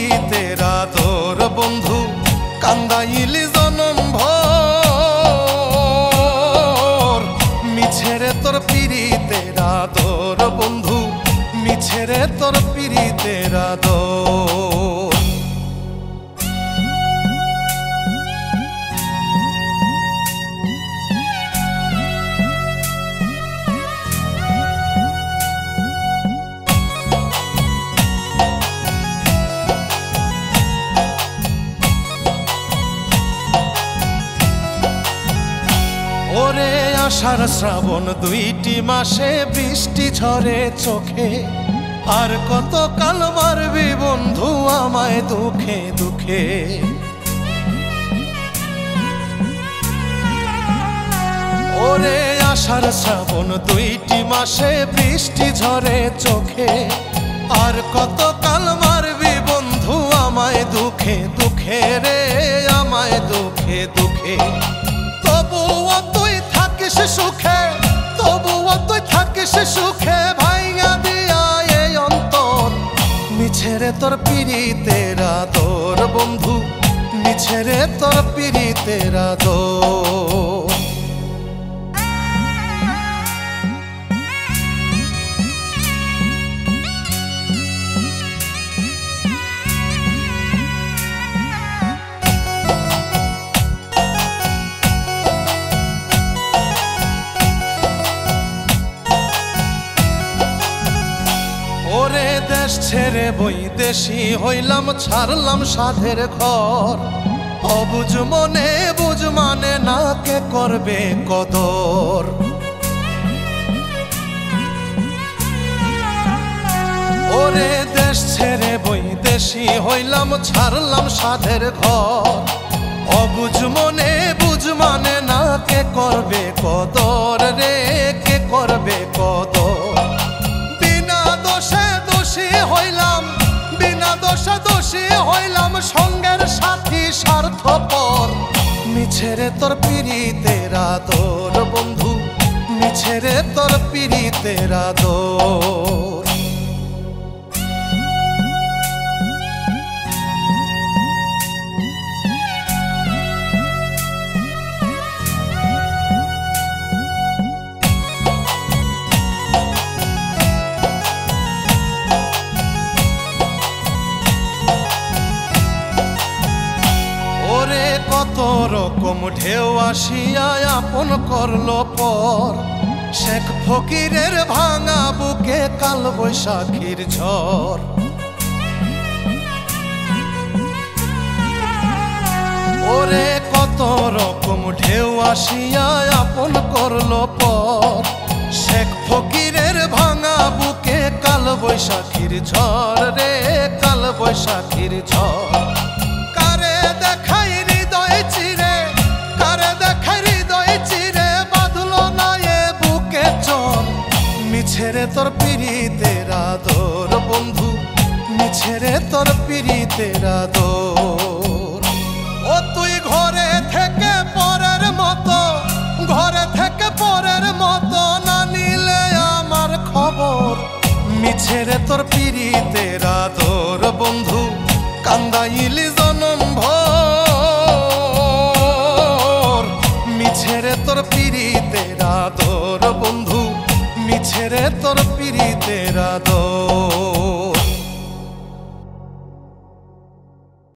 পিরিতের আদর বন্ধু কান্দাইলি জনম ভর মিছেরে তোর পিরিতের আদর বন্ধু মিছেরে তোর পিরিতের আদর। ওরে আষাঢ় শ্রাবণ দুইটি মাসে বৃষ্টি ঝরে চোখে আর কত কাল মারবি বন্ধু আমায় দুঃখে দুঃখে। ওরে আষাঢ় শ্রাবণ দুইটি মাসে বৃষ্টি ঝরে চোখে আর কত কাল মারবি বন্ধু আমায় দুঃখে দুঃখে রে আমায় দুঃখে দুঃখে। তবুও তুই থাকিস সুখে তবুও তুই থাকিস সুখে ভাইয়া দিয়া এই অন্তর মিছেরে তোর পিরিতের আদর বন্ধু মিছেরে তোর পিরিতের আদর। ওরে দেশ ছেড়ে বৈদেশি হইলাম ছাড়লাম সাধের ঘর অবুঝ মনে বুঝ মানে না কে করবে কদর। ওরে দেশ ছেড়ে বৈদেশি হইলাম ছাড়লাম সাধের ঘর অবুঝ মনে বুঝ মানে না কে করবে কদর রে কে করবে কদর। বিনা দোষে দোষী হইলাম সঙ্গের সাথী স্বার্থপর মিছেরে তোর পিরিতের আদর বন্ধু মিছেরে তোর পিরিতের আদর। ওরে কত রকম ঢেউ আসিয়া আপন করলো পর শেখ ফকিরের ভাঙা বুকে কাল বৈশাখীর ঝড়। ওরে কত রকম ঢেউ আসিয়া আপন করলো পর শেখ ফকিরের ভাঙা বুকে কাল বৈশাখীর ঝড় রে কাল বৈশাখীর ঝড়। কারে দেখাই হৃদয় চিরে কারে দেখাই হৃদয় চিরে বাঁধলো না এ বুকে চর মিছেরে তোর পিরিতের আদর বন্ধু মিছেরে তোর পিরিতের আদর। ও তুই ঘরে থেকে পরের মতো ঘরে থেকে পরের মতো না নিলে আমার খবর মিছেরে তোর পিরিতের আদর বন্ধু কান্দাইলি জনম ভর মিছেরে তোর পিরিতের আদর বন্ধু মিছেরে তোর পিরিতের আদর।